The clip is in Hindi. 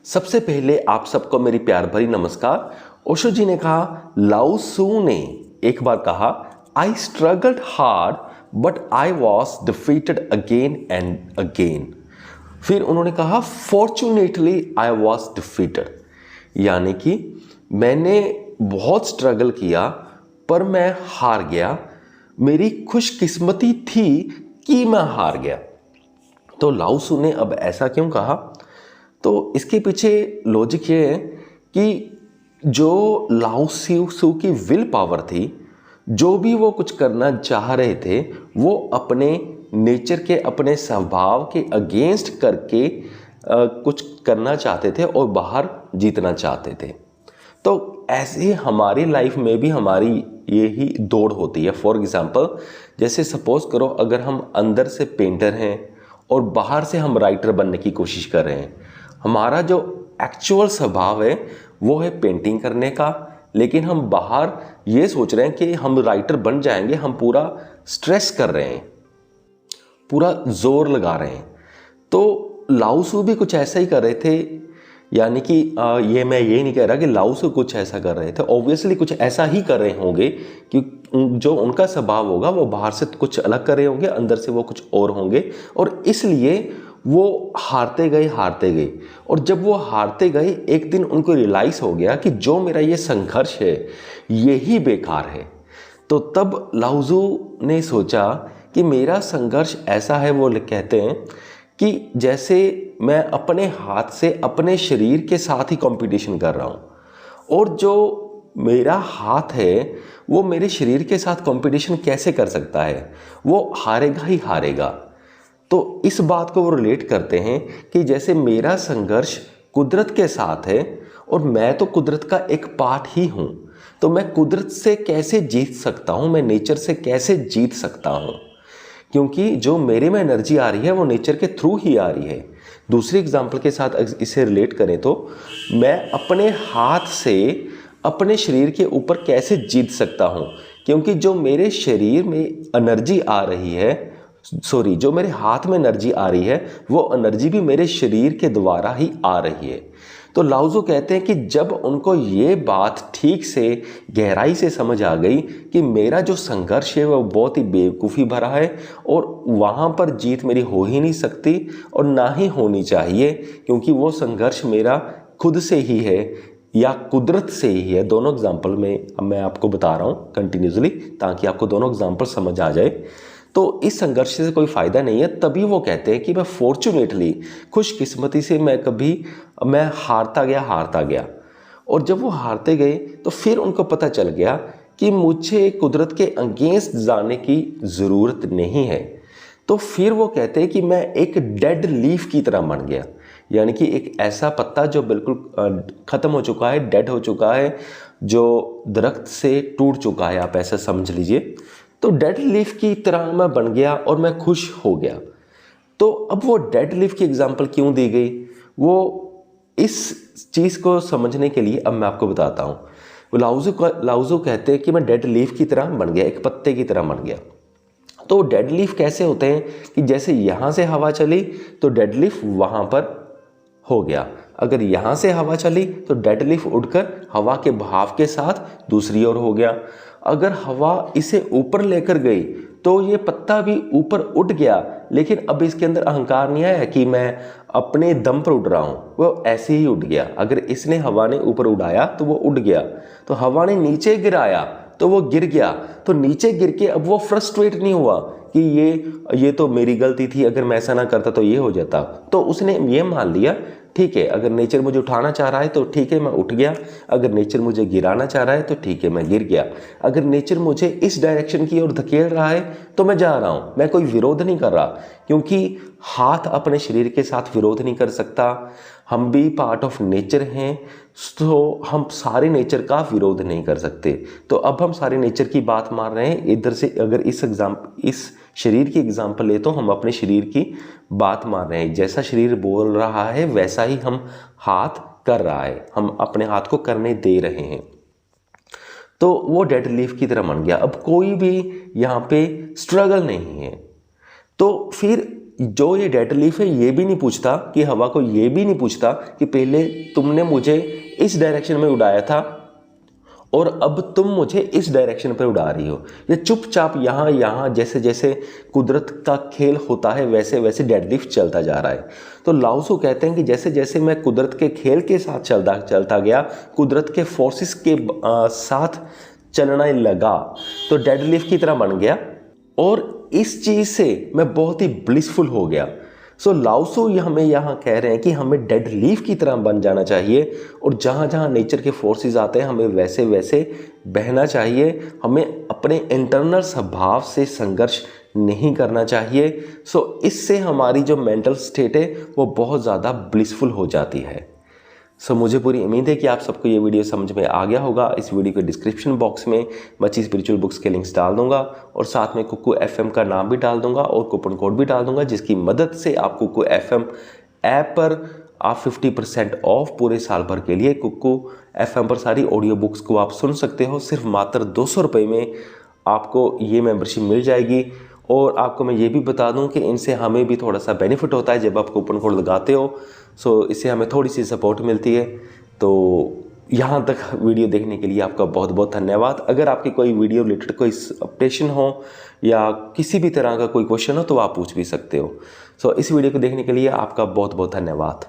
सबसे पहले आप सबको मेरी प्यार भरी नमस्कार। ओशो जी ने कहा, लाओ त्सु ने एक बार कहा, आई struggled hard but I was defeated again and again. फिर उन्होंने कहा, फॉर्चुनेटली आई वॉज डिफीटेड, यानी कि मैंने बहुत स्ट्रगल किया पर मैं हार गया। मेरी खुशकिस्मती थी कि मैं हार गया। तो लाओ त्सु ने अब ऐसा क्यों कहा? तो इसके पीछे लॉजिक ये है कि जो लाओ त्सु की विल पावर थी, जो भी वो कुछ करना चाह रहे थे, वो अपने नेचर के, अपने स्वभाव के अगेंस्ट करके कुछ करना चाहते थे और बाहर जीतना चाहते थे। तो ऐसे हमारी लाइफ में भी हमारी यही दौड़ होती है। फॉर एग्जाम्पल, जैसे सपोज करो अगर हम अंदर से पेंटर हैं और बाहर से हम राइटर बनने की कोशिश कर रहे हैं, हमारा जो एक्चुअल स्वभाव है वो है पेंटिंग करने का, लेकिन हम बाहर ये सोच रहे हैं कि हम राइटर बन जाएंगे। हम पूरा स्ट्रेस कर रहे हैं, पूरा जोर लगा रहे हैं। तो लाओ त्सु भी कुछ ऐसा ही कर रहे थे, यानी कि ये मैं ये नहीं कह रहा कि लाओ त्सु कुछ ऐसा कर रहे थे, ऑब्वियसली कुछ ऐसा ही कर रहे होंगे कि जो उनका स्वभाव होगा वो बाहर से कुछ अलग कर रहे होंगे, अंदर से वो कुछ और होंगे, और इसलिए वो हारते गए। और जब वो हारते गए, एक दिन उनको रियलाइज हो गया कि जो मेरा ये संघर्ष है यही बेकार है। तो तब लाओ त्सु ने सोचा कि मेरा संघर्ष ऐसा है, वो कहते हैं कि जैसे मैं अपने हाथ से अपने शरीर के साथ ही कंपटीशन कर रहा हूँ, और जो मेरा हाथ है वो मेरे शरीर के साथ कंपटीशन कैसे कर सकता है? वो हारेगा ही हारेगा। तो इस बात को वो रिलेट करते हैं कि जैसे मेरा संघर्ष कुदरत के साथ है और मैं तो कुदरत का एक पार्ट ही हूँ, तो मैं कुदरत से कैसे जीत सकता हूँ, मैं नेचर से कैसे जीत सकता हूँ, क्योंकि जो मेरे में एनर्जी आ रही है वो नेचर के थ्रू ही आ रही है। दूसरी एग्जांपल के साथ इसे रिलेट करें तो मैं अपने हाथ से अपने शरीर के ऊपर कैसे जीत सकता हूँ, क्योंकि जो मेरे शरीर में एनर्जी आ रही है, जो मेरे हाथ में एनर्जी आ रही है, वो एनर्जी भी मेरे शरीर के द्वारा ही आ रही है। तो लाओ त्सु कहते हैं कि जब उनको ये बात ठीक से गहराई से समझ आ गई कि मेरा जो संघर्ष है वो बहुत ही बेवकूफ़ी भरा है और वहाँ पर जीत मेरी हो ही नहीं सकती और ना ही होनी चाहिए, क्योंकि वो संघर्ष मेरा खुद से ही है या कुदरत से ही है। दोनों एग्जाम्पल में अब मैं आपको बता रहा हूँ कंटिन्यूसली, ताकि आपको दोनों एग्जाम्पल समझ आ जाए। तो इस संघर्ष से कोई फ़ायदा नहीं है। तभी वो कहते हैं कि मैं फॉर्चुनेटली, खुशकिस्मती से मैं हारता गया। और जब वो हारते गए तो फिर उनको पता चल गया कि मुझे कुदरत के अगेंस्ट जाने की ज़रूरत नहीं है। तो फिर वो कहते हैं कि मैं एक डेड लीफ की तरह बन गया, यानी कि एक ऐसा पत्ता जो बिल्कुल ख़त्म हो चुका है, डेड हो चुका है, जो दरख्त से टूट चुका है, आप ऐसा समझ लीजिए। तो डेड लीफ की तरह मैं बन गया और मैं खुश हो गया। तो अब वो डेड लीफ की एग्जांपल क्यों दी गई, वो इस चीज़ को समझने के लिए अब मैं आपको बताता हूँ। लाओ त्सु कहते हैं कि मैं डेड लीफ की तरह बन गया, एक पत्ते की तरह बन गया। तो डेड लीफ कैसे होते हैं कि जैसे यहाँ से हवा चली तो डेड लीफ वहाँ पर हो गया, अगर यहाँ से हवा चली तो डेड लीफ उड़कर हवा के बहाव के साथ दूसरी ओर हो गया। अगर हवा इसे ऊपर लेकर गई तो ये पत्ता भी ऊपर उठ गया, लेकिन अब इसके अंदर अहंकार नहीं आया कि मैं अपने दम पर उड़ रहा हूँ, वो ऐसे ही उड़ गया। अगर इसने हवा ने ऊपर उड़ाया तो वो उड़ गया, तो हवा ने नीचे गिराया तो वो गिर गया। तो नीचे गिर के अब वो फ्रस्ट्रेट नहीं हुआ कि ये तो मेरी गलती थी, अगर मैं ऐसा ना करता तो ये हो जाता। तो उसने ये मान लिया, ठीक है, अगर नेचर मुझे उठाना चाह रहा है तो ठीक है मैं उठ गया, अगर नेचर मुझे गिराना चाह रहा है तो ठीक है मैं गिर गया, अगर नेचर मुझे इस डायरेक्शन की ओर धकेल रहा है तो मैं जा रहा हूँ, मैं कोई विरोध नहीं कर रहा, क्योंकि हाथ अपने शरीर के साथ विरोध नहीं कर सकता। हम भी पार्ट ऑफ नेचर हैं, तो हम सारे नेचर का विरोध नहीं कर सकते। तो अब हम सारे नेचर की बात मान रहे हैं। इधर से अगर इस शरीर की एग्जाम्पल ले तो हम अपने शरीर की बात मान रहे हैं, जैसा शरीर बोल रहा है वैसा ही हम हाथ कर रहा है, हम अपने हाथ को करने दे रहे हैं। तो वो डेड लीफ की तरह बन गया, अब कोई भी यहाँ पे स्ट्रगल नहीं है। तो फिर जो ये डेड लीफ है ये भी नहीं पूछता कि हवा को ये भी नहीं पूछता कि पहले तुमने मुझे इस डायरेक्शन में उड़ाया था और अब तुम मुझे इस डायरेक्शन पर उड़ा रही हो। ये चुपचाप यहाँ जैसे जैसे कुदरत का खेल होता है वैसे वैसे डेडलिफ्ट चलता जा रहा है। तो लाओ त्सु कहते हैं कि जैसे जैसे मैं कुदरत के खेल के साथ चलता गया, कुदरत के फोर्सेस के साथ चलने लगा, तो डेडलिफ्ट की तरह बन गया और इस चीज़ से मैं बहुत ही ब्लिसफुल हो गया। सो लाओ त्सु हमें यहाँ कह रहे हैं कि हमें डेड लीफ की तरह बन जाना चाहिए और जहाँ जहाँ नेचर के फोर्सेस आते हैं हमें वैसे वैसे बहना चाहिए। हमें अपने इंटरनल स्वभाव से संघर्ष नहीं करना चाहिए। सो इससे हमारी जो मेंटल स्टेट है वो बहुत ज़्यादा ब्लिसफुल हो जाती है। सो मुझे पूरी उम्मीद है कि आप सबको ये वीडियो समझ में आ गया होगा। इस वीडियो के डिस्क्रिप्शन बॉक्स में बच्ची स्पिरिचुअल बुक्स के लिंक्स डाल दूंगा और साथ में कुकू FM का नाम भी डाल दूंगा और कूपन कोड भी डाल दूंगा, जिसकी मदद से आप कुकू FM ऐप पर आप 50% ऑफ पूरे साल भर के लिए कुकू FM पर सारी ऑडियो बुक्स को आप सुन सकते हो। सिर्फ मात्र 200 रुपये में आपको ये मेंबरशिप मिल जाएगी। और आपको मैं ये भी बता दूं कि इनसे हमें भी थोड़ा सा बेनिफिट होता है जब आप कूपन कोड लगाते हो। सो इससे हमें थोड़ी सी सपोर्ट मिलती है। तो यहाँ तक वीडियो देखने के लिए आपका बहुत बहुत धन्यवाद। अगर आपकी कोई वीडियो रिलेटेड कोई अपडेशन हो या किसी भी तरह का कोई क्वेश्चन हो तो आप पूछ भी सकते हो। सो इस वीडियो को देखने के लिए आपका बहुत बहुत धन्यवाद।